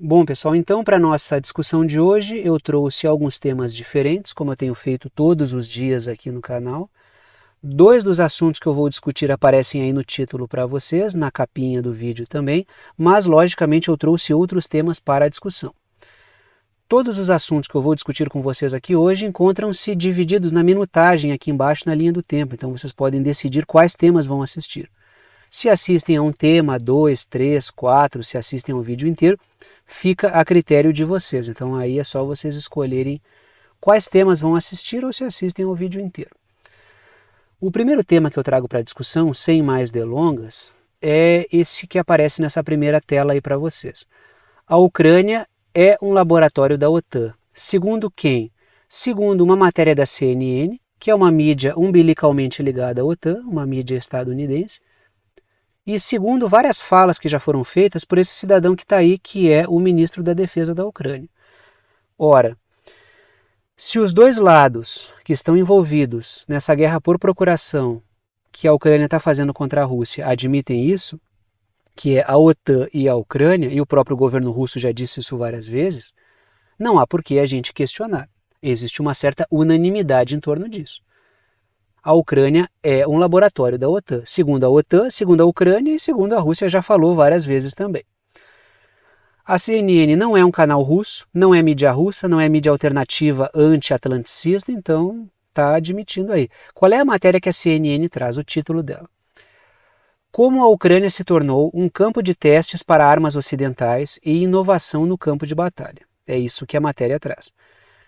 Bom, pessoal, então para a nossa discussão de hoje eu trouxe alguns temas diferentes, como eu tenho feito todos os dias aqui no canal. Dois dos assuntos que eu vou discutir aparecem aí no título para vocês, na capinha do vídeo também, mas logicamente eu trouxe outros temas para a discussão. Todos os assuntos que eu vou discutir com vocês aqui hoje encontram-se divididos na minutagem aqui embaixo na linha do tempo, então vocês podem decidir quais temas vão assistir. Se assistem a um tema, 2, 3, 4, se assistem ao vídeo inteiro, fica a critério de vocês. Então aí é só vocês escolherem quais temas vão assistir ou se assistem ao vídeo inteiro. O primeiro tema que eu trago para a discussão, sem mais delongas, é esse que aparece nessa primeira tela aí para vocês. A Ucrânia é um laboratório da OTAN. Segundo quem? Segundo uma matéria da CNN, que é uma mídia umbilicalmente ligada à OTAN, uma mídia estadunidense, e segundo várias falas que já foram feitas por esse cidadão que está aí, que é o ministro da Defesa da Ucrânia. Ora, se os dois lados que estão envolvidos nessa guerra por procuração que a Ucrânia está fazendo contra a Rússia admitem isso, que é a OTAN e a Ucrânia, e o próprio governo russo já disse isso várias vezes, não há por que a gente questionar. Existe uma certa unanimidade em torno disso. A Ucrânia é um laboratório da OTAN, segundo a OTAN, segundo a Ucrânia e segundo a Rússia já falou várias vezes também. A CNN não é um canal russo, não é mídia russa, não é mídia alternativa anti-atlanticista, então está admitindo aí. Qual é a matéria que a CNN traz? O título dela. Como a Ucrânia se tornou um campo de testes para armas ocidentais e inovação no campo de batalha. É isso que a matéria traz.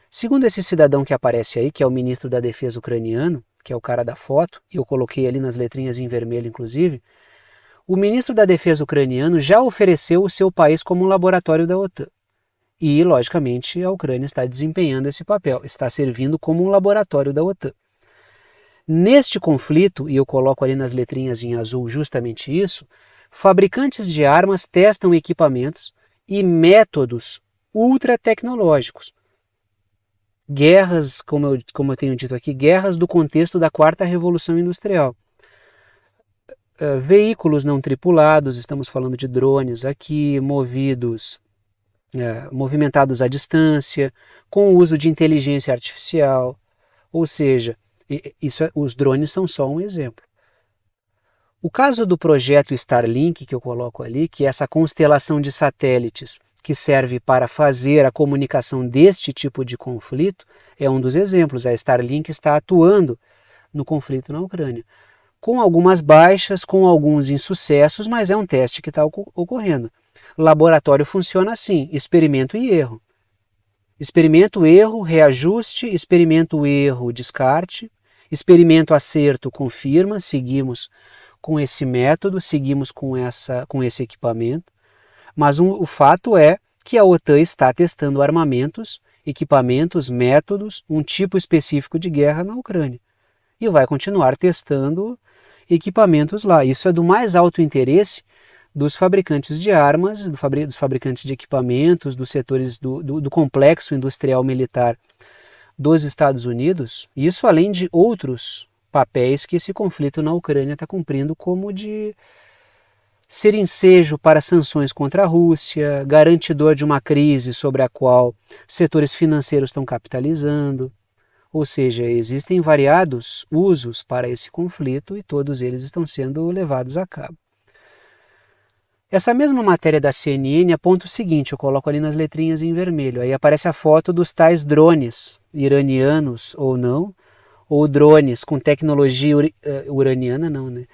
Segundo esse cidadão que aparece aí, que é o ministro da Defesa ucraniano, que é o cara da foto, e eu coloquei ali nas letrinhas em vermelho inclusive, o ministro da Defesa ucraniano já ofereceu o seu país como um laboratório da OTAN. E, logicamente, a Ucrânia está desempenhando esse papel, está servindo como um laboratório da OTAN. Neste conflito, e eu coloco ali nas letrinhas em azul justamente isso, fabricantes de armas testam equipamentos e métodos ultra-tecnológicos. Guerras, como eu tenho dito aqui, guerras do contexto da quarta revolução industrial. Veículos não tripulados, estamos falando de drones aqui, movimentados à distância, com o uso de inteligência artificial, ou seja, os drones são só um exemplo. O caso do projeto Starlink, que eu coloco ali, que é essa constelação de satélites que serve para fazer a comunicação deste tipo de conflito, é um dos exemplos. A Starlink está atuando no conflito na Ucrânia. Com algumas baixas, com alguns insucessos, mas é um teste que está ocorrendo. Laboratório funciona assim, experimento e erro. Experimento, erro, reajuste, experimento, erro, descarte, experimento, acerto, confirma, seguimos com esse método, seguimos com esse equipamento. Mas o fato é que a OTAN está testando armamentos, equipamentos, métodos, um tipo específico de guerra na Ucrânia. E vai continuar testando equipamentos lá. Isso é do mais alto interesse dos fabricantes de armas, dos fabricantes de equipamentos, dos setores do complexo industrial militar dos Estados Unidos. Isso além de outros papéis que esse conflito na Ucrânia está cumprindo, como de ser ensejo para sanções contra a Rússia, garantidor de uma crise sobre a qual setores financeiros estão capitalizando. Ou seja, existem variados usos para esse conflito e todos eles estão sendo levados a cabo. Essa mesma matéria da CNN aponta o seguinte, eu coloco ali nas letrinhas em vermelho, aí aparece a foto dos tais drones iranianos ou não, ou drones com tecnologia uraniana não, né?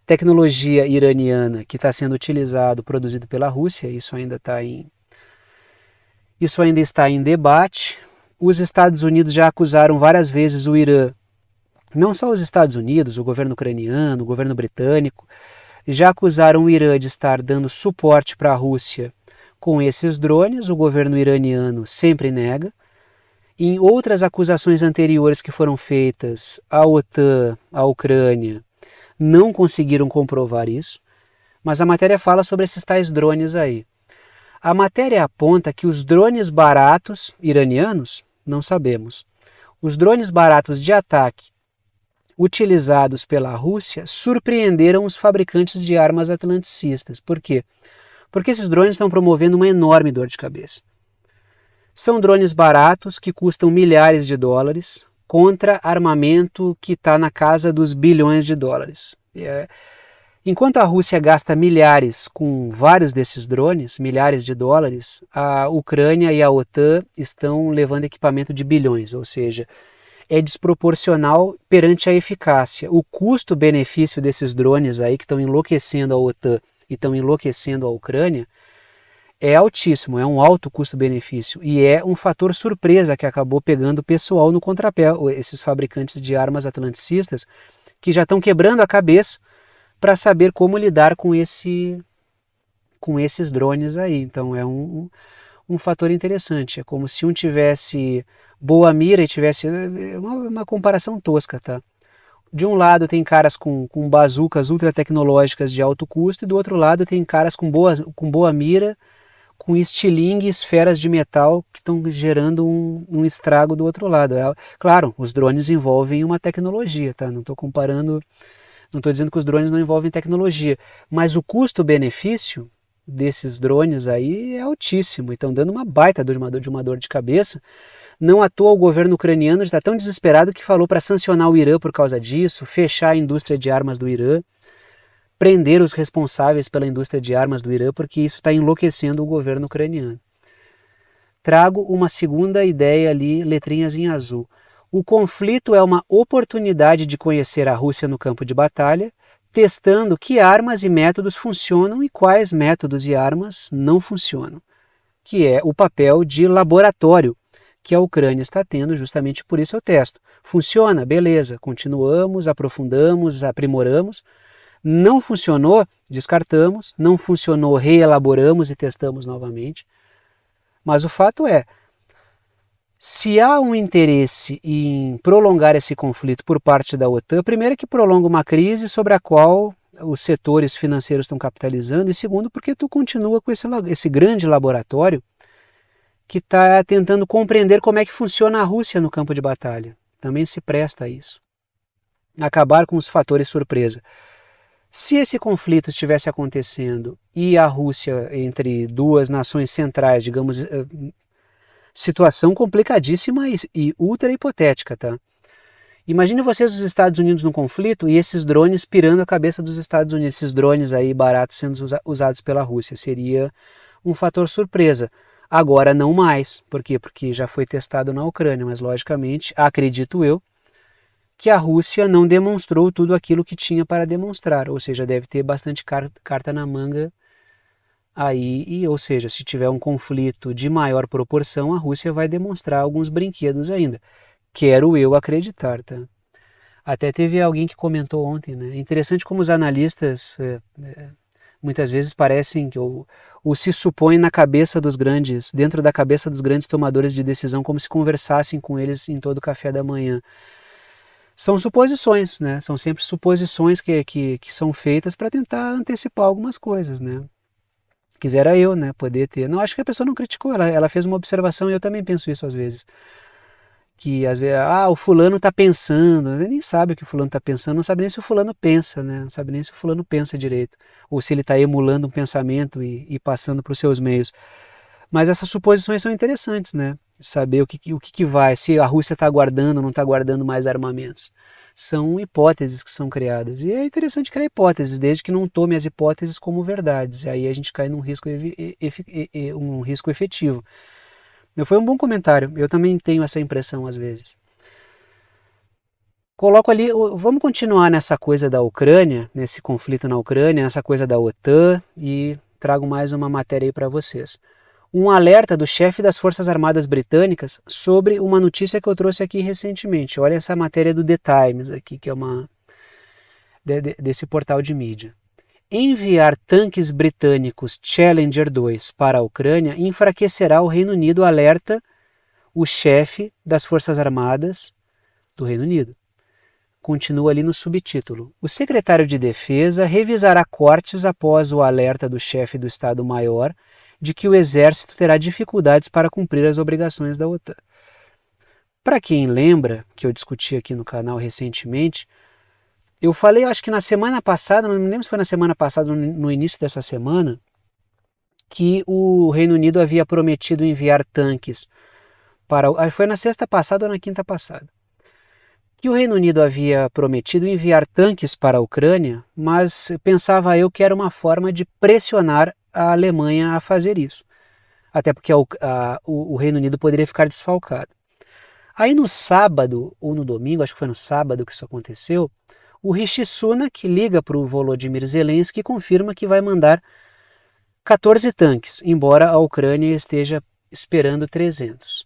Tecnologia iraniana que está sendo utilizado, produzido pela Rússia, isso ainda está em debate. Os Estados Unidos já acusaram várias vezes o Irã, não só os Estados Unidos, o governo ucraniano, o governo britânico, já acusaram o Irã de estar dando suporte para a Rússia com esses drones, o governo iraniano sempre nega. Em outras acusações anteriores que foram feitas, a OTAN, a Ucrânia, não conseguiram comprovar isso, mas a matéria fala sobre esses tais drones aí. A matéria aponta que os drones baratos iranianos, não sabemos, os drones baratos de ataque utilizados pela Rússia surpreenderam os fabricantes de armas atlanticistas. Por quê? Porque esses drones estão promovendo uma enorme dor de cabeça. São drones baratos que custam milhares de dólares contra armamento que está na casa dos bilhões de dólares. Enquanto a Rússia gasta milhares com vários desses drones, milhares de dólares, a Ucrânia e a OTAN estão levando equipamento de bilhões, ou seja, é desproporcional perante a eficácia. O custo-benefício desses drones aí que estão enlouquecendo a OTAN e estão enlouquecendo a Ucrânia é altíssimo, é um alto custo-benefício e é um fator surpresa que acabou pegando o pessoal no contrapé, esses fabricantes de armas atlanticistas que já estão quebrando a cabeça para saber como lidar com esses drones aí. Então é um fator interessante, é como se um tivesse boa mira e tivesse uma comparação tosca, tá? De um lado tem caras com bazucas ultra tecnológicas de alto custo e do outro lado tem caras com boa mira, com estilingue e esferas de metal que estão gerando um estrago do outro lado. Claro, os drones envolvem uma tecnologia, tá? Não estou comparando, não estou dizendo que os drones não envolvem tecnologia, mas o custo-benefício desses drones aí é altíssimo e estão dando uma baita de uma dor de cabeça. Não à toa o governo ucraniano está tão desesperado que falou para sancionar o Irã por causa disso, fechar a indústria de armas do Irã, prender os responsáveis pela indústria de armas do Irã, porque isso está enlouquecendo o governo ucraniano. Trago uma segunda ideia ali, letrinhas em azul. O conflito é uma oportunidade de conhecer a Rússia no campo de batalha, testando que armas e métodos funcionam e quais métodos e armas não funcionam, que é o papel de laboratório que a Ucrânia está tendo, justamente por isso eu testo. Funciona? Beleza, continuamos, aprofundamos, aprimoramos. Não funcionou? Descartamos. Não funcionou? Reelaboramos e testamos novamente. Mas o fato é, se há um interesse em prolongar esse conflito por parte da OTAN, primeiro é que prolonga uma crise sobre a qual os setores financeiros estão capitalizando, e segundo porque tu continua com esse grande laboratório que está tentando compreender como é que funciona a Rússia no campo de batalha. Também se presta a isso. Acabar com os fatores surpresa. Se esse conflito estivesse acontecendo e a Rússia entre duas nações centrais, digamos, situação complicadíssima e ultra hipotética, tá? Imagine vocês os Estados Unidos no conflito e esses drones pirando a cabeça dos Estados Unidos, esses drones aí baratos sendo usados pela Rússia. Seria um fator surpresa. Agora não mais. Por quê? Porque já foi testado na Ucrânia, mas logicamente, acredito eu, que a Rússia não demonstrou tudo aquilo que tinha para demonstrar, ou seja, deve ter bastante carta na manga aí, ou seja, se tiver um conflito de maior proporção, a Rússia vai demonstrar alguns brinquedos ainda. Quero eu acreditar, tá? Até teve alguém que comentou ontem, né? É interessante como os analistas muitas vezes parecem ou se supõem na cabeça dos grandes, dentro da cabeça dos grandes tomadores de decisão, como se conversassem com eles em todo o café da manhã. São suposições, né? São sempre suposições que são feitas para tentar antecipar algumas coisas, né? Quisera eu, né, poder ter. Não, acho que a pessoa não criticou, ela fez uma observação e eu também penso isso às vezes. Que às vezes, o fulano está pensando, ele nem sabe o que o fulano está pensando, não sabe nem se o fulano pensa, né? Não sabe nem se o fulano pensa direito, ou se ele está emulando um pensamento e passando para os seus meios. Mas essas suposições são interessantes, né? Saber o que vai, se a Rússia está guardando ou não está guardando mais armamentos. São hipóteses que são criadas. E é interessante criar hipóteses, desde que não tome as hipóteses como verdades. Aí a gente cai num risco, um risco efetivo. Foi um bom comentário, eu também tenho essa impressão às vezes. Coloco ali, vamos continuar nessa coisa da Ucrânia, nesse conflito na Ucrânia, nessa coisa da OTAN, e trago mais uma matéria aí para vocês. Um alerta do chefe das Forças Armadas Britânicas sobre uma notícia que eu trouxe aqui recentemente. Olha essa matéria do The Times aqui, que é desse portal de mídia. Enviar tanques britânicos Challenger 2 para a Ucrânia enfraquecerá o Reino Unido, alerta o chefe das Forças Armadas do Reino Unido. Continua ali no subtítulo. O secretário de Defesa revisará cortes após o alerta do chefe do Estado-Maior de que o Exército terá dificuldades para cumprir as obrigações da OTAN. Para quem lembra, que eu discuti aqui no canal recentemente, eu falei, acho que na semana passada, não me lembro se foi na semana passada ou no início dessa semana, que o Reino Unido havia prometido enviar tanques para... Foi na sexta passada ou na quinta passada. Que o Reino Unido havia prometido enviar tanques para a Ucrânia, mas pensava eu que era uma forma de pressionar a Alemanha a fazer isso. Até porque o Reino Unido poderia ficar desfalcado. Aí no sábado, ou no domingo, acho que foi no sábado que isso aconteceu, o Rishi Sunak liga para o Volodymyr Zelensky e confirma que vai mandar 14 tanques, embora a Ucrânia esteja esperando 300.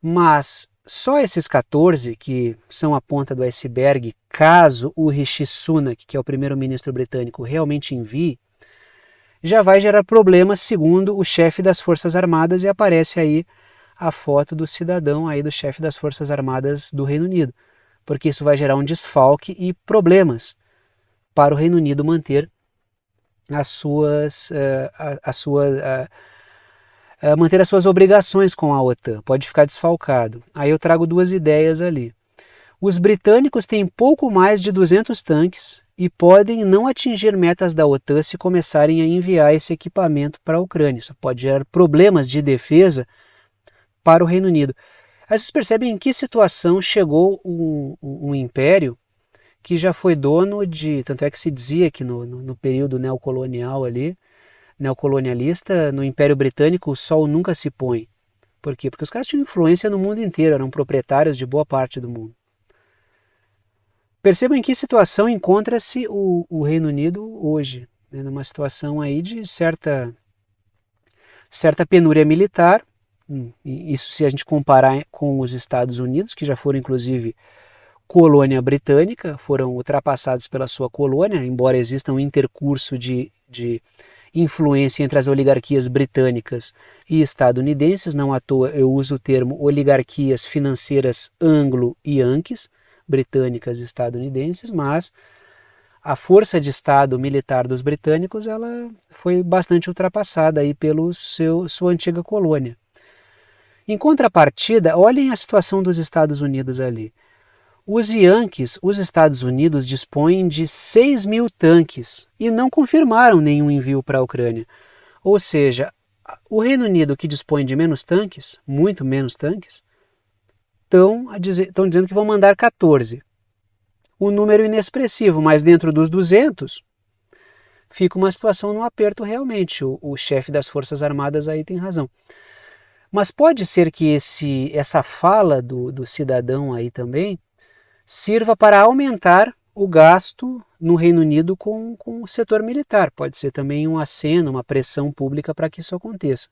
Mas só esses 14, que são a ponta do iceberg, caso o Rishi Sunak, que é o primeiro-ministro britânico, realmente envie, já vai gerar problemas, segundo o chefe das Forças Armadas, e aparece aí a foto do cidadão aí do chefe das Forças Armadas do Reino Unido, porque isso vai gerar um desfalque e problemas para o Reino Unido manter manter as suas obrigações com a OTAN, pode ficar desfalcado. Aí eu trago duas ideias ali. Os britânicos têm pouco mais de 200 tanques e podem não atingir metas da OTAN se começarem a enviar esse equipamento para a Ucrânia. Isso pode gerar problemas de defesa para o Reino Unido. Aí vocês percebem em que situação chegou um império que já foi dono de... Tanto é que se dizia que no período neocolonial ali, neocolonialista, no Império Britânico o sol nunca se põe. Por quê? Porque os caras tinham influência no mundo inteiro, eram proprietários de boa parte do mundo. Percebam em que situação encontra-se o Reino Unido hoje, né? Numa situação aí de certa penúria militar, isso se a gente comparar com os Estados Unidos, que já foram inclusive colônia britânica, foram ultrapassados pela sua colônia, embora exista um intercurso de influência entre as oligarquias britânicas e estadunidenses, não à toa eu uso o termo oligarquias financeiras anglo-yankees, britânicas e estadunidenses, mas a força de Estado militar dos britânicos ela foi bastante ultrapassada aí pela sua antiga colônia. Em contrapartida, olhem a situação dos Estados Unidos ali. Os Yankees, os Estados Unidos, dispõem de 6.000 tanques e não confirmaram nenhum envio para a Ucrânia. Ou seja, o Reino Unido, que dispõe de menos tanques, muito menos tanques, estão dizendo que vão mandar 14. Um número inexpressivo, mas dentro dos 200 fica uma situação no aperto realmente. O chefe das Forças Armadas aí tem razão. Mas pode ser que essa fala do cidadão aí também sirva para aumentar o gasto no Reino Unido com o setor militar. Pode ser também um aceno, uma pressão pública para que isso aconteça.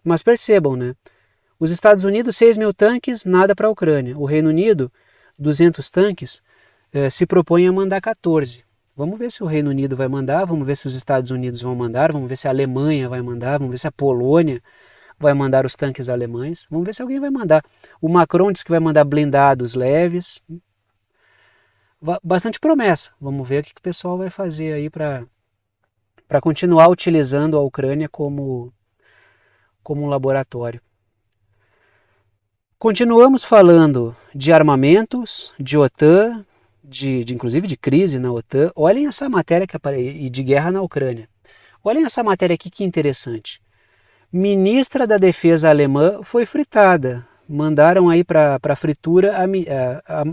Mas percebam, né? Os Estados Unidos, 6.000 tanques, nada para a Ucrânia. O Reino Unido, 200 tanques, se propõe a mandar 14. Vamos ver se o Reino Unido vai mandar, vamos ver se os Estados Unidos vão mandar, vamos ver se a Alemanha vai mandar, vamos ver se a Polônia vai mandar os tanques alemães, vamos ver se alguém vai mandar. O Macron disse que vai mandar blindados leves. Bastante promessa. Vamos ver o que o pessoal vai fazer aí para continuar utilizando a Ucrânia como um laboratório. Continuamos falando de armamentos, de OTAN, inclusive de crise na OTAN. Olhem essa matéria e de guerra na Ucrânia. Olhem essa matéria aqui que interessante. Ministra da Defesa alemã foi fritada. Mandaram aí para fritura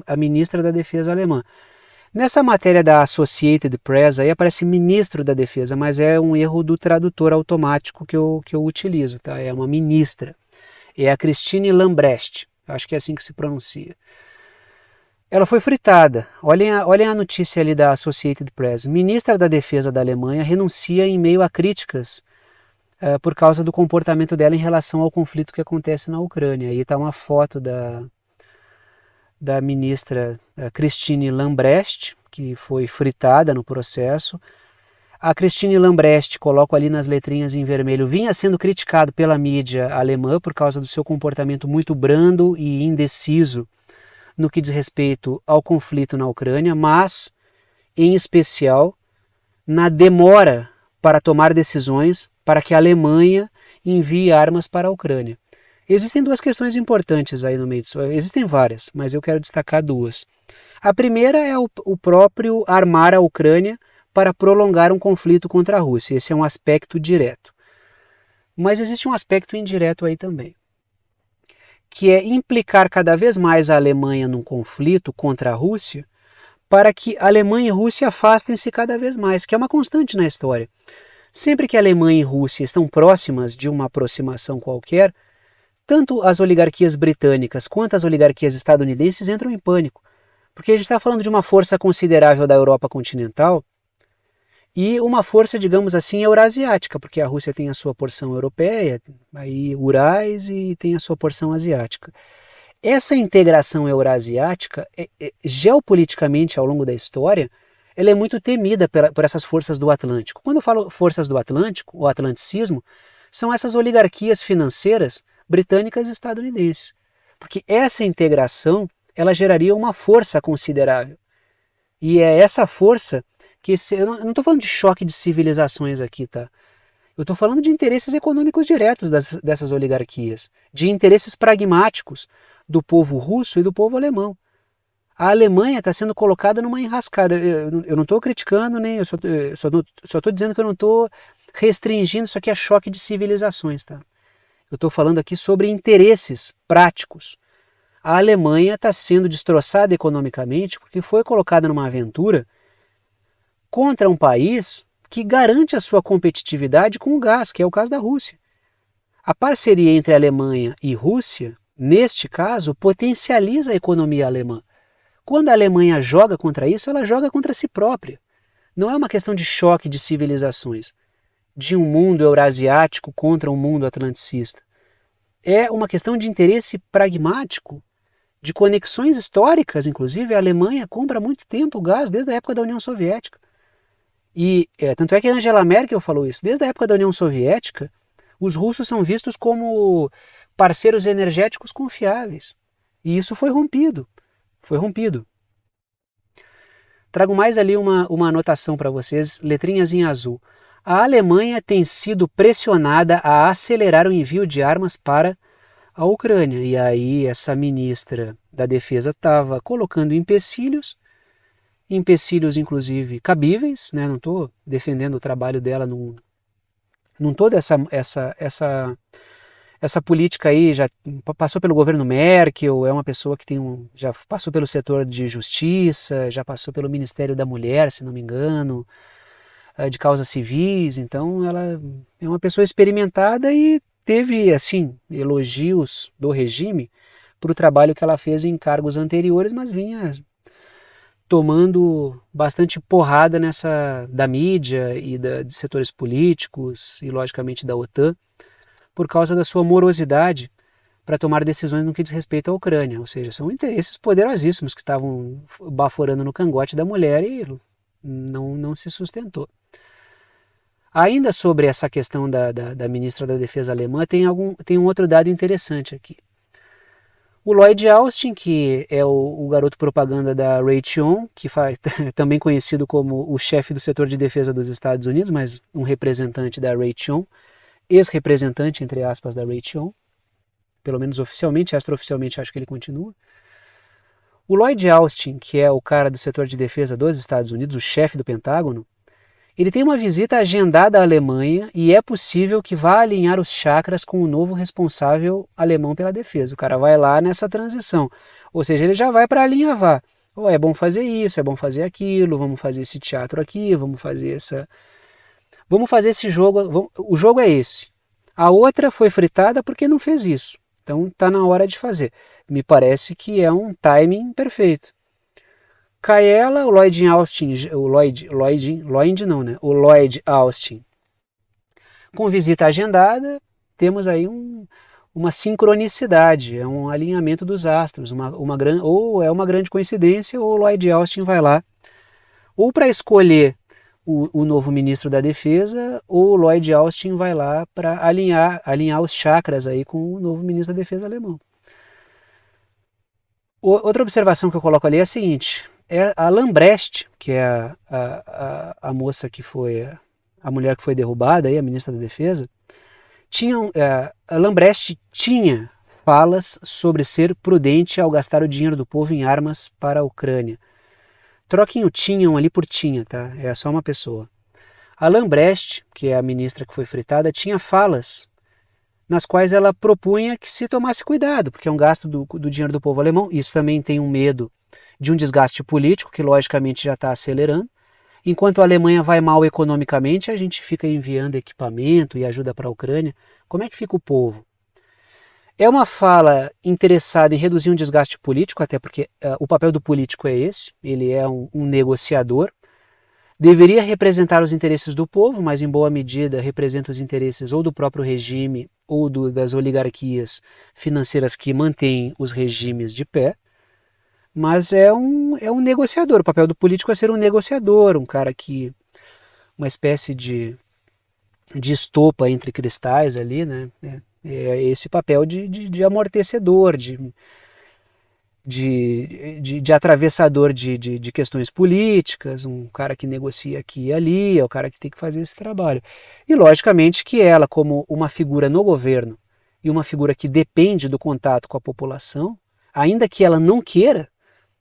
a ministra da Defesa alemã. Nessa matéria da Associated Press aí aparece ministro da Defesa, mas é um erro do tradutor automático que eu utilizo, tá? É uma ministra. É a Christine Lambrecht, acho que é assim que se pronuncia. Ela foi fritada. Olhem a notícia ali da Associated Press. Ministra da Defesa da Alemanha renuncia em meio a críticas por causa do comportamento dela em relação ao conflito que acontece na Ucrânia. Aí está uma foto da ministra Christine Lambrecht, que foi fritada no processo. A Christine Lambrecht, coloco ali nas letrinhas em vermelho, vinha sendo criticado pela mídia alemã por causa do seu comportamento muito brando e indeciso no que diz respeito ao conflito na Ucrânia, mas, em especial, na demora para tomar decisões para que a Alemanha envie armas para a Ucrânia. Existem duas questões importantes aí no meio disso, existem várias, mas eu quero destacar duas. A primeira é o próprio armar a Ucrânia para prolongar um conflito contra a Rússia, esse é um aspecto direto. Mas existe um aspecto indireto aí também, que é implicar cada vez mais a Alemanha num conflito contra a Rússia, para que a Alemanha e a Rússia afastem-se cada vez mais, que é uma constante na história. Sempre que a Alemanha e a Rússia estão próximas de uma aproximação qualquer, tanto as oligarquias britânicas quanto as oligarquias estadunidenses entram em pânico, porque a gente está falando de uma força considerável da Europa continental e uma força, digamos assim, eurasiática, porque a Rússia tem a sua porção europeia, aí Urais, e tem a sua porção asiática. Essa integração eurasiática, geopoliticamente ao longo da história, ela é muito temida por essas forças do Atlântico. Quando eu falo forças do Atlântico, o atlanticismo, são essas oligarquias financeiras britânicas e estadunidenses. Porque essa integração, ela geraria uma força considerável. E é essa força que... eu não estou falando de choque de civilizações aqui, tá? Eu estou falando de interesses econômicos diretos dessas oligarquias, de interesses pragmáticos do povo russo e do povo alemão. A Alemanha está sendo colocada numa enrascada. Eu não estou criticando, nem eu só estou dizendo que eu não estou restringindo isso aqui a choque de civilizações. Tá? Eu estou falando aqui sobre interesses práticos. A Alemanha está sendo destroçada economicamente porque foi colocada numa aventura contra um país que garante a sua competitividade com o gás, que é o caso da Rússia. A parceria entre Alemanha e Rússia, neste caso, potencializa a economia alemã. Quando a Alemanha joga contra isso, ela joga contra si própria. Não é uma questão de choque de civilizações, de um mundo eurasiático contra um mundo atlanticista. É uma questão de interesse pragmático, de conexões históricas, inclusive. A Alemanha compra há muito tempo gás, desde a época da União Soviética. E tanto é que Angela Merkel falou isso. Desde a época da União Soviética, os russos são vistos como parceiros energéticos confiáveis. E isso foi rompido. Foi rompido. Trago mais ali uma anotação para vocês, letrinhas em azul. A Alemanha tem sido pressionada a acelerar o envio de armas para a Ucrânia. E aí essa ministra da Defesa estava colocando empecilhos inclusive cabíveis, né? Não estou defendendo o trabalho dela, não toda essa política aí já passou pelo governo Merkel, é uma pessoa que já passou pelo setor de justiça, já passou pelo Ministério da Mulher, se não me engano, de causas civis, então ela é uma pessoa experimentada e teve, assim, elogios do regime para o trabalho que ela fez em cargos anteriores, mas vinha tomando bastante porrada da mídia e de setores políticos e, logicamente, da OTAN, por causa da sua morosidade para tomar decisões no que diz respeito à Ucrânia. Ou seja, são interesses poderosíssimos que estavam baforando no cangote da mulher e não se sustentou. Ainda sobre essa questão da ministra da Defesa alemã, tem um outro dado interessante aqui. O Lloyd Austin, que é o garoto propaganda da Raytheon, que também conhecido como o chefe do setor de defesa dos Estados Unidos, mas um representante da Raytheon, ex-representante, entre aspas, da Raytheon, pelo menos oficialmente, extraoficialmente acho que ele continua. O Lloyd Austin, que é o cara do setor de defesa dos Estados Unidos, o chefe do Pentágono, ele tem uma visita agendada à Alemanha e é possível que vá alinhar os chakras com o novo responsável alemão pela defesa. O cara vai lá nessa transição, ou seja, ele já vai para alinhavar. Oh, é bom fazer isso, é bom fazer aquilo, vamos fazer esse teatro aqui, vamos fazer esse jogo, o jogo é esse. A outra foi fritada porque não fez isso, então está na hora de fazer. Me parece que é um timing perfeito. Cai ela, o Lloyd Austin, o Lloyd Austin, com visita agendada, temos aí uma sincronicidade, é um alinhamento dos astros, ou é uma grande coincidência, ou o Lloyd Austin vai lá, ou para escolher o novo ministro da Defesa, ou o Lloyd Austin vai lá para alinhar os chakras aí com o novo ministro da Defesa alemão. Outra observação que eu coloco ali é a seguinte: a Lambrecht, que é a moça que foi a mulher que foi derrubada, aí, a ministra da Defesa, a Lambrecht tinha falas sobre ser prudente ao gastar o dinheiro do povo em armas para a Ucrânia. Troquem o tinham ali por tinha, tá? É só uma pessoa. A Lambrecht, que é a ministra que foi fritada, tinha falas nas quais ela propunha que se tomasse cuidado, porque é um gasto do dinheiro do povo alemão. Isso também tem um medo de um desgaste político, que logicamente já está acelerando. Enquanto a Alemanha vai mal economicamente, a gente fica enviando equipamento e ajuda para a Ucrânia. Como é que fica o povo? É uma fala interessada em reduzir um desgaste político, até porque o papel do político é esse, ele é um negociador. Deveria representar os interesses do povo, mas em boa medida representa os interesses ou do próprio regime ou das oligarquias financeiras que mantêm os regimes de pé. Mas é um negociador. O papel do político é ser um negociador, um cara que. Uma espécie de estopa entre cristais ali, né? É esse papel de amortecedor, de atravessador de questões políticas, um cara que negocia aqui e ali, é o cara que tem que fazer esse trabalho. E logicamente que ela, como uma figura no governo e uma figura que depende do contato com a população, ainda que ela não queira,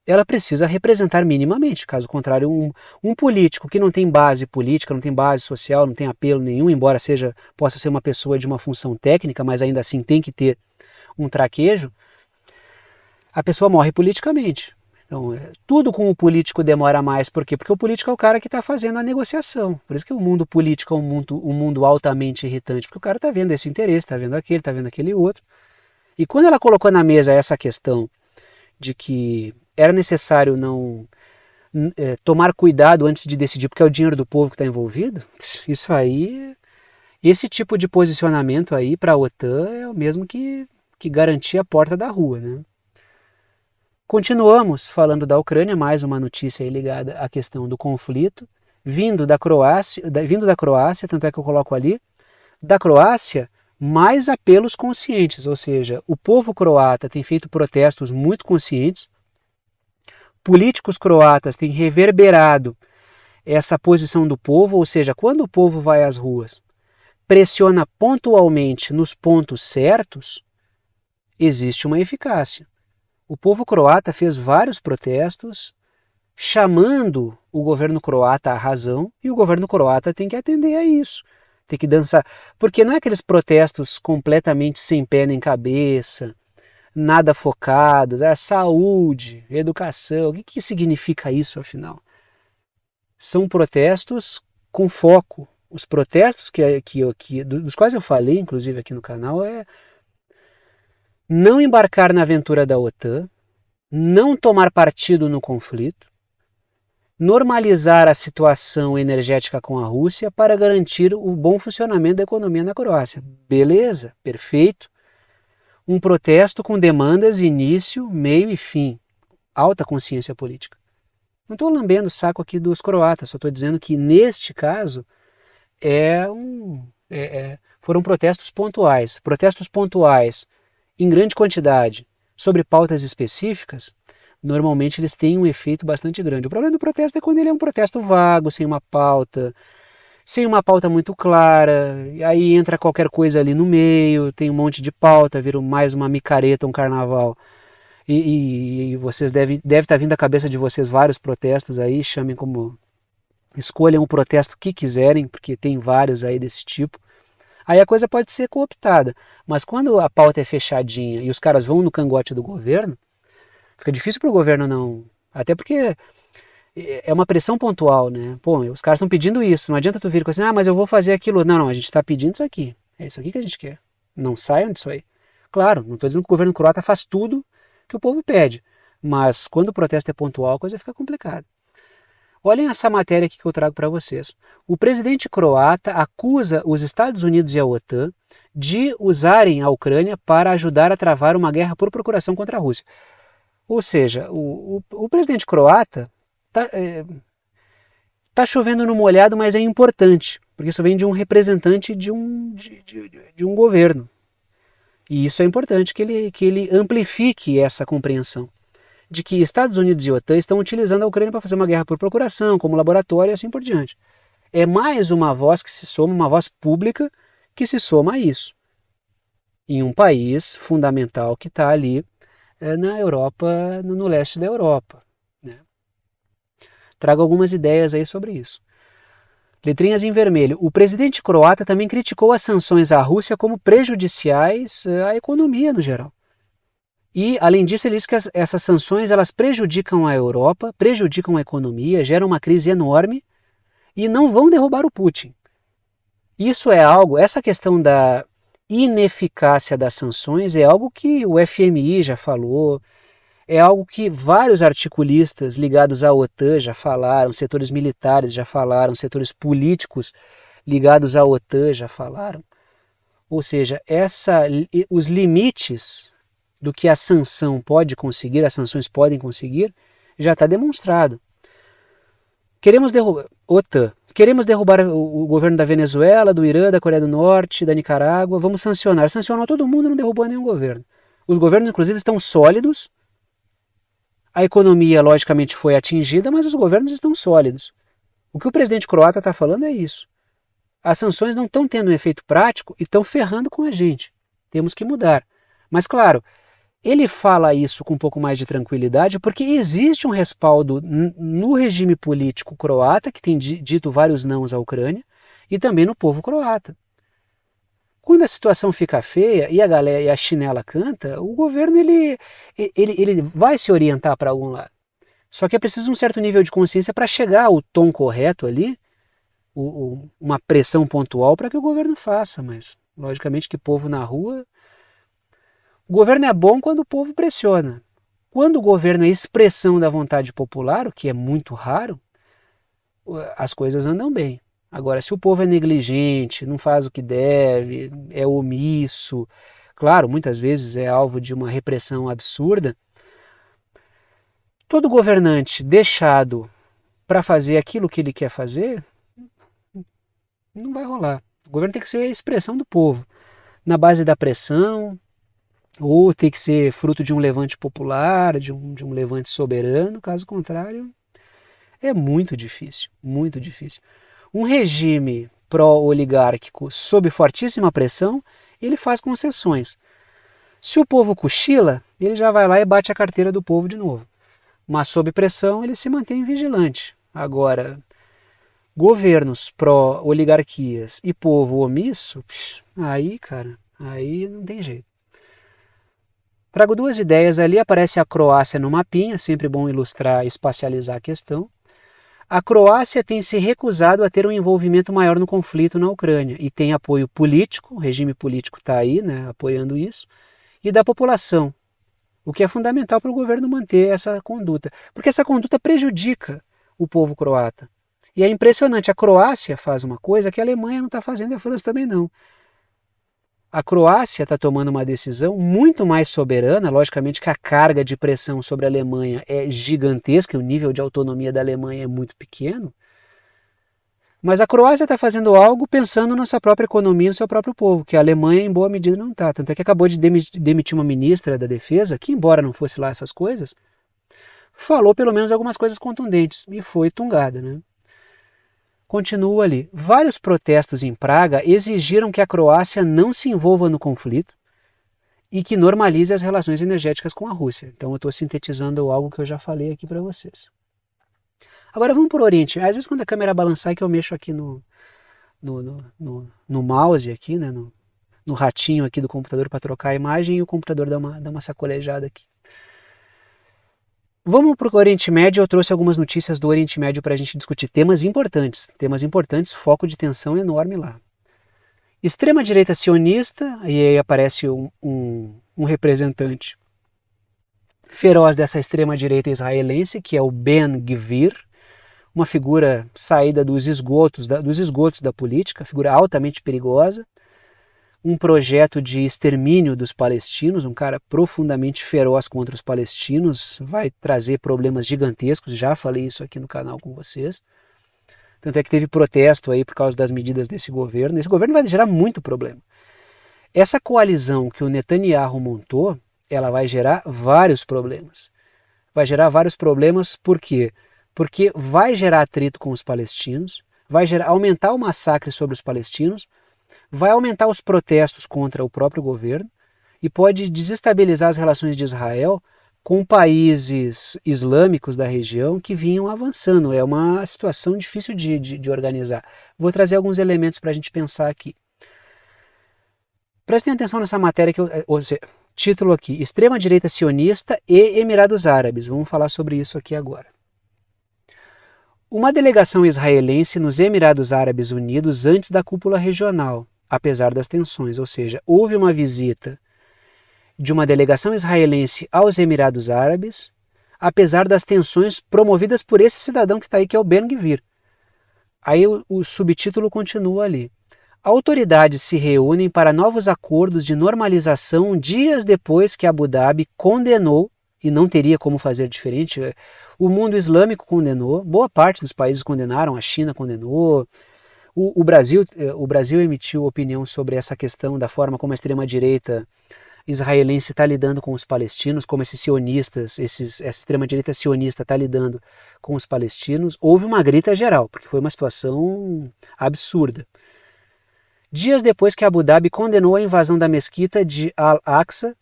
ela precisa representar minimamente. Caso contrário, um político que não tem base política, não tem base social, não tem apelo nenhum, embora possa ser uma pessoa de uma função técnica, mas ainda assim tem que ter um traquejo, a pessoa morre politicamente. Então, tudo com o político demora mais. Por quê? Porque o político é o cara que está fazendo a negociação. Por isso que o mundo político é um mundo altamente irritante, porque o cara está vendo esse interesse, está vendo aquele outro. E quando ela colocou na mesa essa questão de que era necessário não tomar cuidado antes de decidir, porque é o dinheiro do povo que está envolvido, isso aí, esse tipo de posicionamento aí para a OTAN é o mesmo que garantir a porta da rua, né? Continuamos falando da Ucrânia, mais uma notícia aí ligada à questão do conflito, vindo da Croácia, tanto é que eu coloco ali, da Croácia, mais apelos conscientes, ou seja, o povo croata tem feito protestos muito conscientes, políticos croatas têm reverberado essa posição do povo, ou seja, quando o povo vai às ruas, pressiona pontualmente nos pontos certos, existe uma eficácia. O povo croata fez vários protestos, chamando o governo croata à razão, e o governo croata tem que atender a isso. Tem que dançar. Porque não é aqueles protestos completamente sem pé nem cabeça, nada focados, saúde, educação. O que significa isso, afinal? São protestos com foco. Os protestos dos quais eu falei, inclusive aqui no canal, é não embarcar na aventura da OTAN, não tomar partido no conflito, normalizar a situação energética com a Rússia para garantir o bom funcionamento da economia na Croácia. Beleza, perfeito. Um protesto com demandas início, meio e fim. Alta consciência política. Não estou lambendo o saco aqui dos croatas, só estou dizendo que neste caso foram protestos pontuais. Protestos pontuais em grande quantidade sobre pautas específicas, normalmente eles têm um efeito bastante grande. O problema do protesto é quando ele é um protesto vago, sem uma pauta muito clara, e aí entra qualquer coisa ali no meio, tem um monte de pauta, vira mais uma micareta, um carnaval. E vocês deve estar vindo à cabeça de vocês vários protestos aí, escolham o protesto que quiserem, porque tem vários aí desse tipo. Aí a coisa pode ser cooptada, mas quando a pauta é fechadinha e os caras vão no cangote do governo, fica difícil para o governo não... Até porque é uma pressão pontual, né? Pô, os caras estão pedindo isso, não adianta tu vir com assim, mas eu vou fazer aquilo. Não, a gente está pedindo isso aqui. É isso aqui que a gente quer. Não saiam disso aí. Claro, não estou dizendo que o governo croata faz tudo que o povo pede, mas quando o protesto é pontual, a coisa fica complicada. Olhem essa matéria aqui que eu trago para vocês. O presidente croata acusa os Estados Unidos e a OTAN de usarem a Ucrânia para ajudar a travar uma guerra por procuração contra a Rússia. Ou seja, o presidente croata tá chovendo no molhado, mas é importante, porque isso vem de um representante de um governo. E isso é importante que ele amplifique essa compreensão de que Estados Unidos e OTAN estão utilizando a Ucrânia para fazer uma guerra por procuração, como laboratório e assim por diante. É mais uma voz que se soma, uma voz pública que se soma a isso. Em um país fundamental que está ali na Europa, no leste da Europa. Né? Trago algumas ideias aí sobre isso. letrinhas em vermelho. O presidente croata também criticou as sanções à Rússia como prejudiciais à economia no geral. E, além disso, ele disse que essas sanções elas prejudicam a Europa, prejudicam a economia, geram uma crise enorme e não vão derrubar o Putin. Isso é algo, essa questão da ineficácia das sanções é algo que o FMI já falou, é algo que vários articulistas ligados à OTAN já falaram, setores militares já falaram, setores políticos ligados à OTAN já falaram. Ou seja, os limites do que a sanção pode conseguir, as sanções podem conseguir, já está demonstrado. Queremos derrubar o governo da Venezuela, do Irã, da Coreia do Norte, da Nicarágua, vamos sancionar. Sancionou todo mundo, não derrubou nenhum governo. Os governos, inclusive, estão sólidos. A economia, logicamente, foi atingida, mas os governos estão sólidos. O que o presidente croata está falando é isso. As sanções não estão tendo um efeito prático e estão ferrando com a gente. Temos que mudar. Mas, claro, ele fala isso com um pouco mais de tranquilidade porque existe um respaldo no regime político croata, que tem dito vários nãos à Ucrânia, e também no povo croata. Quando a situação fica feia e a chinela canta, o governo ele vai se orientar para algum lado. Só que é preciso um certo nível de consciência para chegar ao tom correto ali, uma pressão pontual para que o governo faça, mas logicamente que povo na rua... O governo é bom quando o povo pressiona. Quando o governo é expressão da vontade popular, o que é muito raro, as coisas andam bem. Agora, se o povo é negligente, não faz o que deve, é omisso, claro, muitas vezes é alvo de uma repressão absurda, todo governante deixado para fazer aquilo que ele quer fazer, não vai rolar. O governo tem que ser a expressão do povo, na base da pressão, ou tem que ser fruto de um levante popular, de um levante soberano, caso contrário, é muito difícil, muito difícil. Um regime pró-oligárquico sob fortíssima pressão, ele faz concessões. Se o povo cochila, ele já vai lá e bate a carteira do povo de novo. Mas sob pressão, ele se mantém vigilante. Agora, governos pró-oligarquias e povo omisso, aí, cara, aí não tem jeito. Trago duas ideias ali, aparece a Croácia no mapinha, sempre bom ilustrar e espacializar a questão. A Croácia tem se recusado a ter um envolvimento maior no conflito na Ucrânia e tem apoio político, o regime político está aí, né, apoiando isso, e da população, o que é fundamental para o governo manter essa conduta, porque essa conduta prejudica o povo croata. E é impressionante, a Croácia faz uma coisa que a Alemanha não está fazendo e a França também não. A Croácia está tomando uma decisão muito mais soberana, logicamente que a carga de pressão sobre a Alemanha é gigantesca, o nível de autonomia da Alemanha é muito pequeno, mas a Croácia está fazendo algo pensando na sua própria economia, no seu próprio povo, que a Alemanha em boa medida não está. Tanto é que acabou de demitir uma ministra da Defesa, que embora não fosse lá essas coisas, falou pelo menos algumas coisas contundentes e foi tungada, né? Continua ali. Vários protestos em Praga exigiram que a Croácia não se envolva no conflito e que normalize as relações energéticas com a Rússia. Então eu estou sintetizando algo que eu já falei aqui para vocês. Agora vamos para o Oriente. Às vezes quando a câmera balançar é que eu mexo aqui no mouse, aqui, né, no ratinho aqui do computador para trocar a imagem e o computador dá uma sacolejada aqui. Vamos para o Oriente Médio, eu trouxe algumas notícias do Oriente Médio para a gente discutir temas importantes, foco de tensão enorme lá. Extrema-direita sionista, e aí aparece um representante feroz dessa extrema-direita israelense, que é o Ben-Gvir, uma figura saída dos esgotos da política, figura altamente perigosa, um projeto de extermínio dos palestinos, um cara profundamente feroz contra os palestinos, vai trazer problemas gigantescos, já falei isso aqui no canal com vocês. Tanto é que teve protesto aí por causa das medidas desse governo. Esse governo vai gerar muito problema. Essa coalizão que o Netanyahu montou, ela vai gerar vários problemas. Vai gerar vários problemas por quê? Porque vai gerar atrito com os palestinos, vai aumentar o massacre sobre os palestinos, vai aumentar os protestos contra o próprio governo e pode desestabilizar as relações de Israel com países islâmicos da região que vinham avançando. É uma situação difícil de organizar. Vou trazer alguns elementos para a gente pensar aqui. Prestem atenção nessa matéria, ou seja, título aqui, Extrema-direita sionista e Emirados Árabes. Vamos falar sobre isso aqui agora. Uma delegação israelense nos Emirados Árabes Unidos antes da cúpula regional, apesar das tensões, ou seja, houve uma visita de uma delegação israelense aos Emirados Árabes, apesar das tensões promovidas por esse cidadão que está aí, que é o Ben-Gvir. Aí o subtítulo continua ali. Autoridades se reúnem para novos acordos de normalização dias depois que Abu Dhabi condenou, e não teria como fazer diferente, o mundo islâmico condenou, boa parte dos países condenaram, a China condenou, o Brasil emitiu opinião sobre essa questão da forma como a extrema-direita israelense está lidando com os palestinos, como esses sionistas, essa extrema-direita sionista está lidando com os palestinos. Houve uma grita geral, porque foi uma situação absurda. Dias depois que Abu Dhabi condenou a invasão da mesquita de Al-Aqsa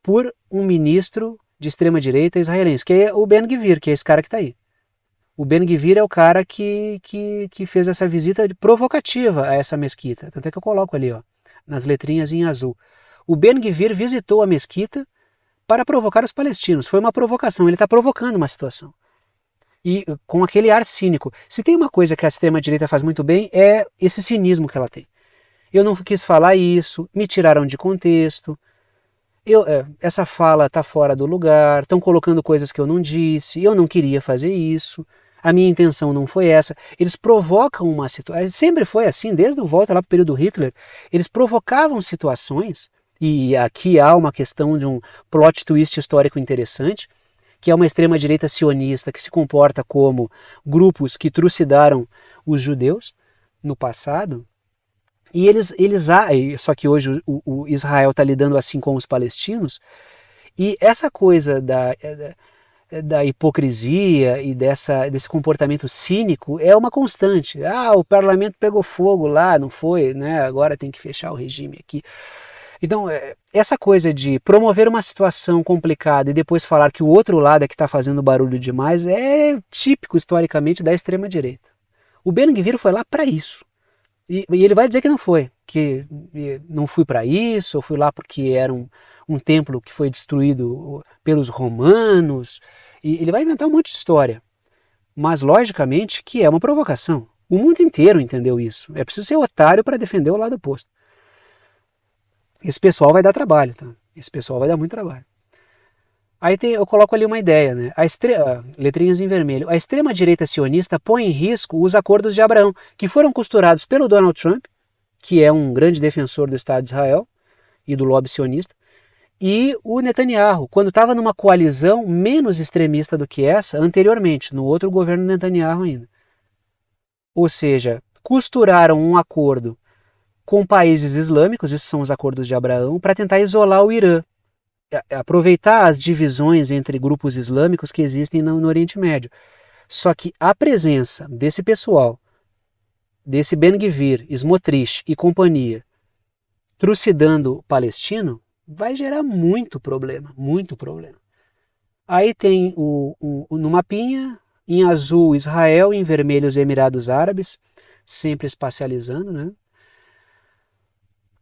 por um ministro de extrema-direita israelense, que é o Ben-Gvir, que é esse cara que está aí. O Ben-Gvir é o cara que fez essa visita provocativa a essa mesquita. Tanto é que eu coloco ali, ó, nas letrinhas em azul. O Ben-Gvir visitou a mesquita para provocar os palestinos. Foi uma provocação, ele está provocando uma situação. E com aquele ar cínico. Se tem uma coisa que a extrema-direita faz muito bem, é esse cinismo que ela tem. Eu não quis falar isso, me tiraram de contexto, essa fala está fora do lugar, estão colocando coisas que eu não disse, eu não queria fazer isso, a minha intenção não foi essa. Eles provocam uma situação, sempre foi assim, desde o volta lá para o período Hitler, eles provocavam situações, e aqui há uma questão de um plot twist histórico interessante, que é uma extrema-direita sionista que se comporta como grupos que trucidaram os judeus no passado. E só que hoje o Israel está lidando assim com os palestinos, e essa coisa da hipocrisia e desse comportamento cínico é uma constante. O parlamento pegou fogo lá, não foi, né? Agora tem que fechar o regime aqui. Então, essa coisa de promover uma situação complicada e depois falar que o outro lado é que está fazendo barulho demais é típico, historicamente, da extrema-direita. O Ben-Gvir foi lá para isso. E ele vai dizer que não foi, que não fui para isso, eu fui lá porque era um templo que foi destruído pelos romanos, e ele vai inventar um monte de história. Mas, logicamente, que é uma provocação. O mundo inteiro entendeu isso. É preciso ser otário para defender o lado oposto. Esse pessoal vai dar trabalho, tá? Esse pessoal vai dar muito trabalho. Aí eu coloco ali uma ideia, né? Letrinhas em vermelho. A extrema-direita sionista põe em risco os acordos de Abraão, que foram costurados pelo Donald Trump, que é um grande defensor do Estado de Israel e do lobby sionista, e o Netanyahu, quando estava numa coalizão menos extremista do que essa anteriormente, no outro governo Netanyahu ainda. Ou seja, costuraram um acordo com países islâmicos, esses são os acordos de Abraão, para tentar isolar o Irã, aproveitar as divisões entre grupos islâmicos que existem no Oriente Médio. Só que a presença desse pessoal, desse Ben-Gvir, Smotrich e companhia, trucidando o palestino, vai gerar muito problema, muito problema. Aí tem no mapinha, em azul Israel, em vermelho os Emirados Árabes, sempre espacializando, né?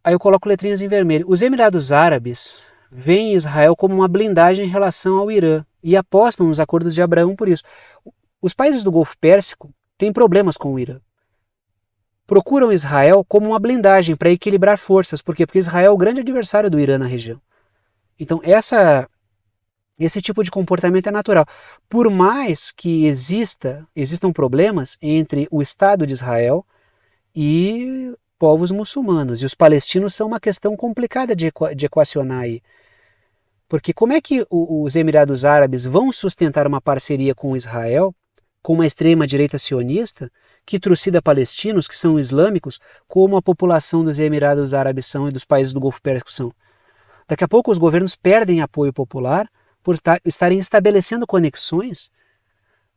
Aí eu coloco letrinhas em vermelho. Os Emirados Árabes veem Israel como uma blindagem em relação ao Irã e apostam nos acordos de Abraão por isso. Os países do Golfo Pérsico têm problemas com o Irã. Procuram Israel como uma blindagem para equilibrar forças. Por quê? Porque Israel é o grande adversário do Irã na região. Então esse tipo de comportamento é natural. Por mais que existam problemas entre o Estado de Israel e povos muçulmanos. E os palestinos são uma questão complicada de equacionar aí. Porque como é que os Emirados Árabes vão sustentar uma parceria com Israel, com uma extrema-direita sionista, que trucida palestinos, que são islâmicos, como a população dos Emirados Árabes são e dos países do Golfo Pérsico são? Daqui a pouco os governos perdem apoio popular por estarem estabelecendo conexões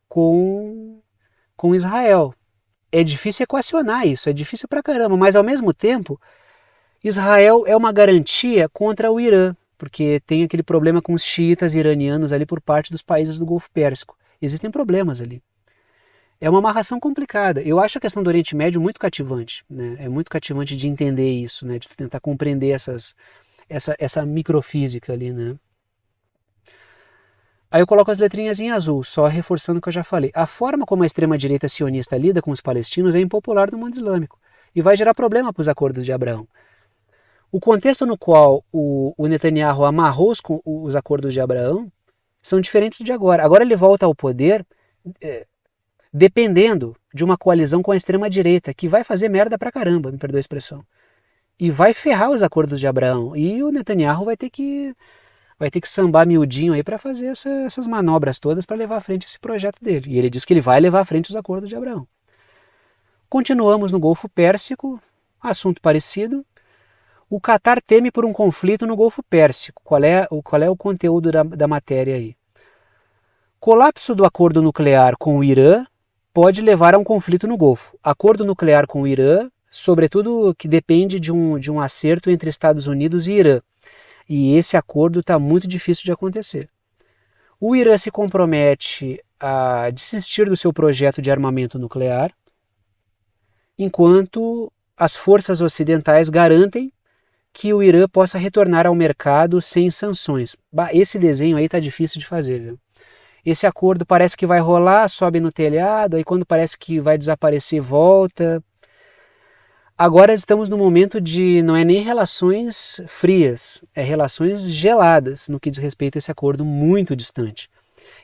com Israel. É difícil equacionar isso, é difícil pra caramba, mas ao mesmo tempo, Israel é uma garantia contra o Irã. porque tem aquele problema com os xiitas iranianos ali por parte dos países do Golfo Pérsico. Existem problemas ali. É uma amarração complicada. Eu acho a questão do Oriente Médio muito cativante, né? É muito cativante de entender isso, né? De tentar compreender essa microfísica ali, né? Aí eu coloco as letrinhas em azul, só reforçando o que eu já falei. A forma como a extrema-direita sionista lida com os palestinos é impopular no mundo islâmico e vai gerar problema para os acordos de Abraão. O contexto no qual o Netanyahu amarrou os acordos de Abraão são diferentes de agora. Agora ele volta ao poder dependendo de uma coalizão com a extrema-direita, que vai fazer merda pra caramba, me perdoa a expressão. E vai ferrar os acordos de Abraão. E o Netanyahu vai ter que sambar miudinho aí para fazer essas manobras todas para levar à frente esse projeto dele. E ele diz que ele vai levar à frente os acordos de Abraão. Continuamos no Golfo Pérsico, assunto parecido. O Catar teme por um conflito no Golfo Pérsico. Qual é o conteúdo da matéria aí? Colapso do acordo nuclear com o Irã pode levar a um conflito no Golfo. Acordo nuclear com o Irã, sobretudo que depende de um acerto entre Estados Unidos e Irã. E esse acordo está muito difícil de acontecer. O Irã se compromete a desistir do seu projeto de armamento nuclear, enquanto as forças ocidentais garantem que o Irã possa retornar ao mercado sem sanções. Esse desenho aí está difícil de fazer, viu? Esse acordo parece que vai rolar, sobe no telhado, aí quando parece que vai desaparecer, volta. Agora estamos no momento de não é nem relações frias, é relações geladas no que diz respeito a esse acordo muito distante.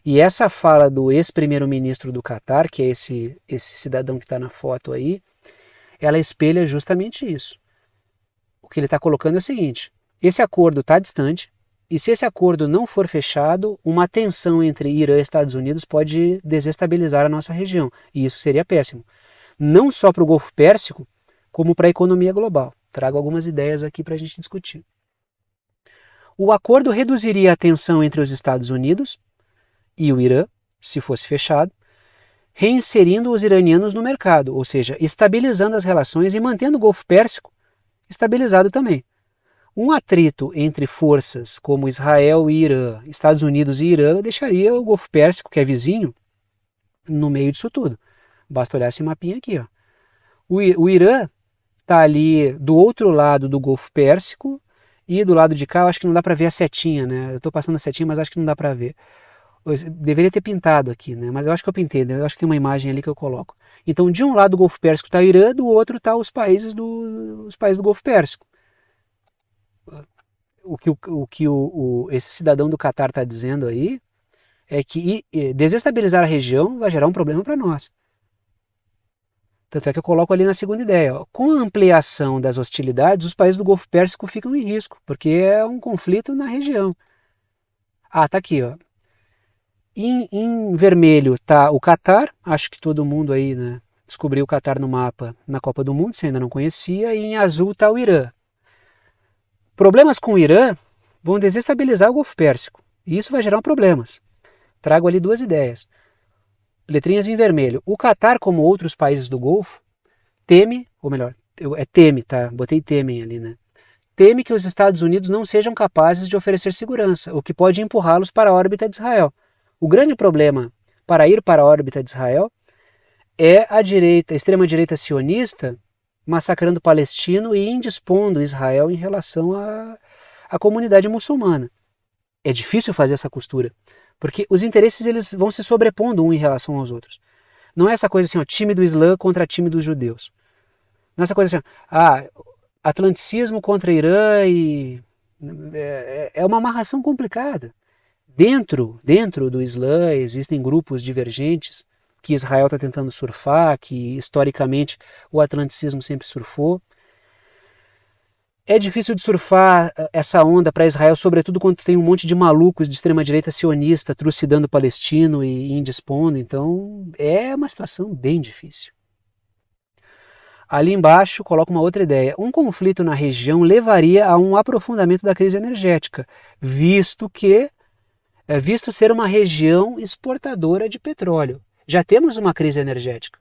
E essa fala do ex-primeiro-ministro do Catar, que é esse cidadão que está na foto aí, ela espelha justamente isso. O que ele está colocando é o seguinte: esse acordo está distante, e se esse acordo não for fechado, uma tensão entre Irã e Estados Unidos pode desestabilizar a nossa região. E isso seria péssimo. Não só para o Golfo Pérsico, como para a economia global. Trago algumas ideias aqui para a gente discutir. O acordo reduziria a tensão entre os Estados Unidos e o Irã, se fosse fechado, reinserindo os iranianos no mercado, ou seja, estabilizando as relações e mantendo o Golfo Pérsico estabilizado também. Um atrito entre forças como Israel e Irã, Estados Unidos e Irã, deixaria o Golfo Pérsico, que é vizinho, no meio disso tudo. Basta olhar esse mapinha aqui. Ó. O Irã está ali do outro lado do Golfo Pérsico e do lado de cá, eu acho que não dá para ver a setinha, né? Eu estou passando a setinha, mas acho que não dá para ver. Eu deveria ter pintado aqui, né? Mas eu acho que eu pintei, né? Eu acho que tem uma imagem ali que eu coloco. Então, de um lado do Golfo Pérsico está o Irã, do outro está os países do Golfo Pérsico. O que esse cidadão do Catar está dizendo aí é que desestabilizar a região vai gerar um problema para nós. Tanto é que eu coloco ali na segunda ideia. Ó, com a ampliação das hostilidades, os países do Golfo Pérsico ficam em risco, porque é um conflito na região. Ah, tá aqui, ó. Em vermelho está o Catar, acho que todo mundo aí, né, descobriu o Catar no mapa na Copa do Mundo, se ainda não conhecia, e em azul está o Irã. Problemas com o Irã vão desestabilizar o Golfo Pérsico, e isso vai gerar problemas. Trago ali duas ideias. Letrinhas em vermelho. O Catar, como outros países do Golfo, teme, ou melhor, teme, tá? Botei temem ali, né? Teme que os Estados Unidos não sejam capazes de oferecer segurança, o que pode empurrá-los para a órbita de Israel. O grande problema para ir para a órbita de Israel é a extrema-direita sionista massacrando o palestino e indispondo Israel em relação à comunidade muçulmana. É difícil fazer essa costura, porque os interesses eles vão se sobrepondo um em relação aos outros. Não é essa coisa assim, ó, time do Islã contra time dos judeus. Não é essa coisa assim, atlanticismo contra Irã e... É uma amarração complicada. Dentro do Islã existem grupos divergentes que Israel está tentando surfar, que historicamente o atlanticismo sempre surfou. É difícil de surfar essa onda para Israel, sobretudo quando tem um monte de malucos de extrema-direita sionista trucidando o palestino e indispondo. Então é uma situação bem difícil. Ali embaixo coloco uma outra ideia. Um conflito na região levaria a um aprofundamento da crise energética, visto ser uma região exportadora de petróleo. Já temos uma crise energética.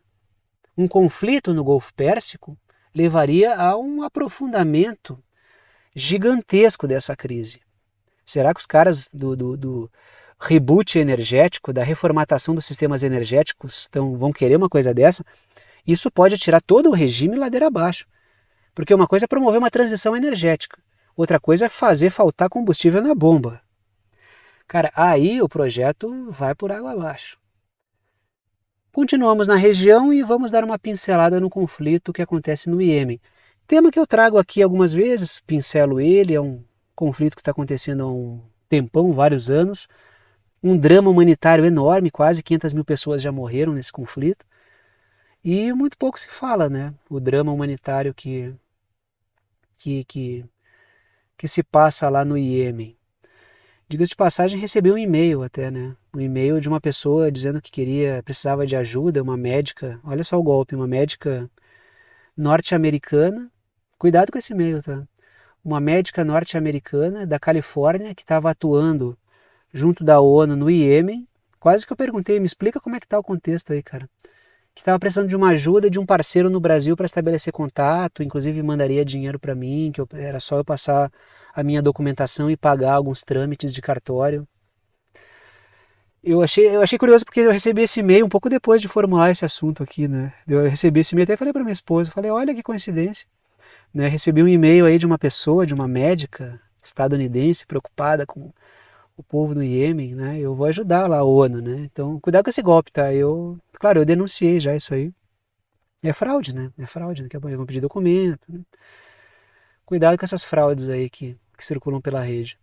Um conflito no Golfo Pérsico levaria a um aprofundamento gigantesco dessa crise. Será que os caras do reboot energético, da reformatação dos sistemas energéticos vão querer uma coisa dessa? Isso pode tirar todo o regime ladeira abaixo. Porque uma coisa é promover uma transição energética, outra coisa é fazer faltar combustível na bomba. Cara, aí o projeto vai por água abaixo. Continuamos na região e vamos dar uma pincelada no conflito que acontece no Iêmen. Tema que eu trago aqui algumas vezes, pincelo ele, é um conflito que está acontecendo há um tempão, vários anos. Um drama humanitário enorme, quase 500 mil pessoas já morreram nesse conflito. E muito pouco se fala, né? O drama humanitário que se passa lá no Iêmen. Diga-se de passagem, recebi um e-mail até, né? Um e-mail de uma pessoa dizendo que precisava de ajuda, uma médica, olha só o golpe, uma médica norte-americana, cuidado com esse e-mail, tá? Uma médica norte-americana da Califórnia que estava atuando junto da ONU no Iêmen. Quase que eu perguntei, me explica como é que tá o contexto aí, cara. Que estava precisando de uma ajuda de um parceiro no Brasil para estabelecer contato, inclusive mandaria dinheiro para mim, que era só eu passar a minha documentação e pagar alguns trâmites de cartório. Eu achei curioso porque eu recebi esse e-mail um pouco depois de formular esse assunto aqui, né? Eu recebi esse e-mail, até falei para minha esposa, falei, olha que coincidência, né? Recebi um e-mail aí de uma pessoa, de uma médica estadunidense preocupada com o povo no Iêmen, né? Eu vou ajudar lá a ONU, né? Então, cuidado com esse golpe, tá? Claro, eu denunciei já isso aí. É fraude, né? É fraude, né? Que vão pedir documento, né? Cuidado com essas fraudes aí que circulam pela rede.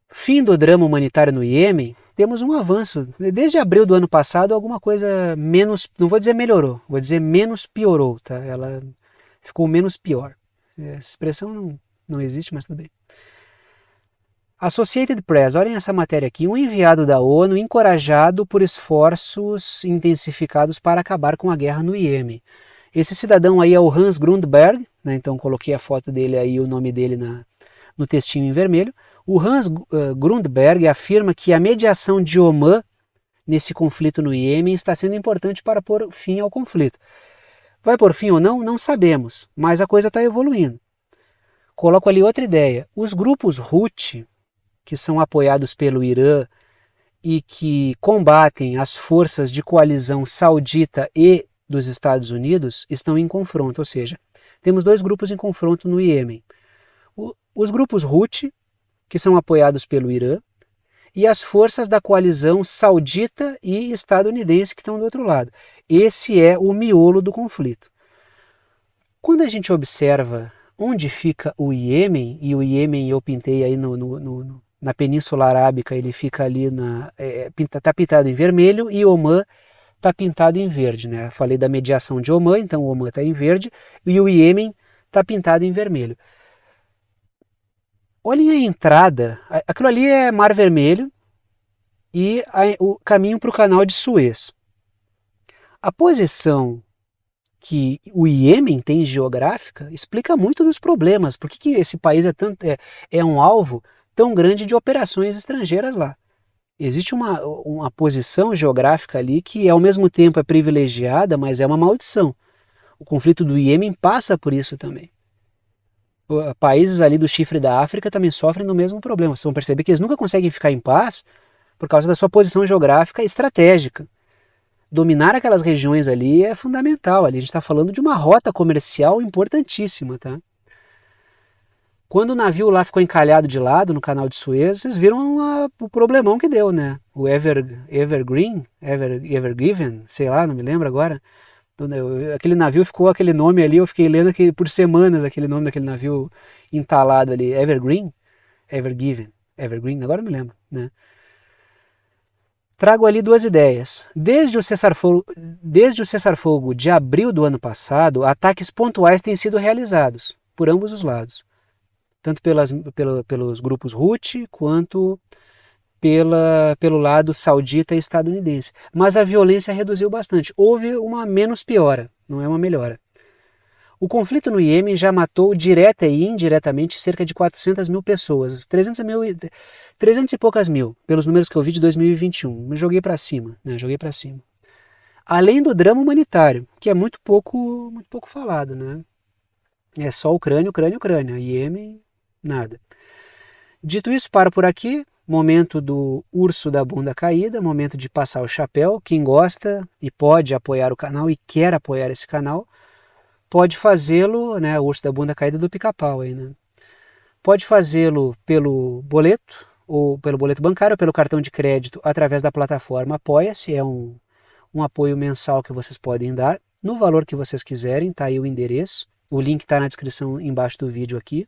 Fim do drama humanitário no Iêmen, temos um avanço. Desde abril do ano passado, alguma coisa menos, não vou dizer melhorou, vou dizer menos piorou, tá? Ela ficou menos pior. Essa expressão não existe, mas tudo bem. Associated Press, olhem essa matéria aqui, um enviado da ONU encorajado por esforços intensificados para acabar com a guerra no Iêmen. Esse cidadão aí é o Hans Grundberg, né, então coloquei a foto dele aí, o nome dele no textinho em vermelho. O Hans Grundberg afirma que a mediação de Omã nesse conflito no Iêmen está sendo importante para pôr fim ao conflito. Vai pôr fim ou não? Não sabemos, mas a coisa está evoluindo. Coloco ali outra ideia. Os grupos Houthi, que são apoiados pelo Irã e que combatem as forças de coalizão saudita e dos Estados Unidos, estão em confronto, ou seja, temos dois grupos em confronto no Iêmen. Os grupos Houthi, que são apoiados pelo Irã, e as forças da coalizão saudita e estadunidense que estão do outro lado. Esse é o miolo do conflito. Quando a gente observa onde fica o Iêmen, e o Iêmen eu pintei aí na Península Arábica, ele fica ali, está pintado em vermelho, e Omã está pintado em verde, né? Falei da mediação de Omã, então o Omã está em verde, e o Iêmen está pintado em vermelho. Olhem a entrada, aquilo ali é Mar Vermelho, e o caminho para o Canal de Suez. A posição que o Iêmen tem geográfica explica muito dos problemas. Por que esse país é um alvo tão grande de operações estrangeiras lá? Existe uma posição geográfica ali que ao mesmo tempo é privilegiada, mas é uma maldição. O conflito do Iêmen passa por isso também. Países ali do chifre da África também sofrem do mesmo problema. Vocês vão perceber que eles nunca conseguem ficar em paz por causa da sua posição geográfica estratégica. Dominar aquelas regiões ali é fundamental. Ali a gente está falando de uma rota comercial importantíssima, tá? Quando o navio lá ficou encalhado de lado no Canal de Suez, vocês viram o problemão que deu, né? O Evergiven, sei lá, não me lembro agora. Aquele navio ficou aquele nome ali, eu fiquei lendo por semanas aquele nome daquele navio entalado ali. Evergreen, agora eu me lembro, né? Trago ali duas ideias. Desde o cessar-fogo de abril do ano passado, ataques pontuais têm sido realizados por ambos os lados. Tanto pelos grupos Houthi quanto pelo lado saudita e estadunidense. Mas a violência reduziu bastante. Houve uma menos piora, não é uma melhora. O conflito no Iêmen já matou direta e indiretamente cerca de 400 mil pessoas, 300 e poucas mil, pelos números que eu vi de 2021. Me joguei para cima, né? Além do drama humanitário, que é muito pouco falado, né? É só Ucrânia, Iêmen, nada. Dito isso, paro por aqui. Momento do urso da bunda caída, momento de passar o chapéu. Quem gosta e pode apoiar o canal e quer apoiar esse canal, pode fazê-lo, né, o urso da bunda caída do pica-pau aí, né? Pode fazê-lo pelo boleto, ou pelo boleto bancário, ou pelo cartão de crédito, através da plataforma Apoia-se. É um apoio mensal que vocês podem dar, no valor que vocês quiserem, tá aí o endereço. O link está na descrição embaixo do vídeo aqui.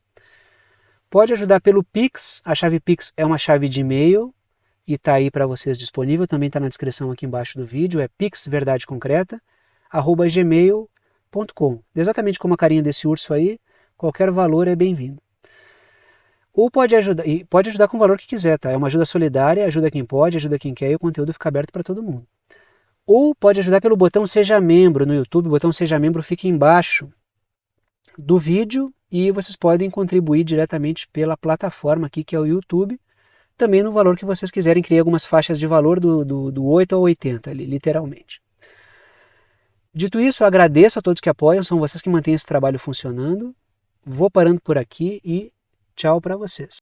Pode ajudar pelo Pix, a chave Pix é uma chave de e-mail e está aí para vocês disponível, também está na descrição aqui embaixo do vídeo, é pixverdadeconcreta@gmail.com. Exatamente como a carinha desse urso aí, qualquer valor é bem-vindo. Ou pode ajudar, e pode ajudar com o valor que quiser, tá? É uma ajuda solidária, ajuda quem pode, ajuda quem quer e o conteúdo fica aberto para todo mundo. Ou pode ajudar pelo botão Seja Membro no YouTube, o botão Seja Membro fica embaixo do vídeo e vocês podem contribuir diretamente pela plataforma aqui que é o YouTube, também no valor que vocês quiserem. Criei algumas faixas de valor do 8 ao 80 ali, literalmente. Dito isso, eu agradeço a todos que apoiam, são vocês que mantêm esse trabalho funcionando. Vou parando por aqui e tchau para vocês.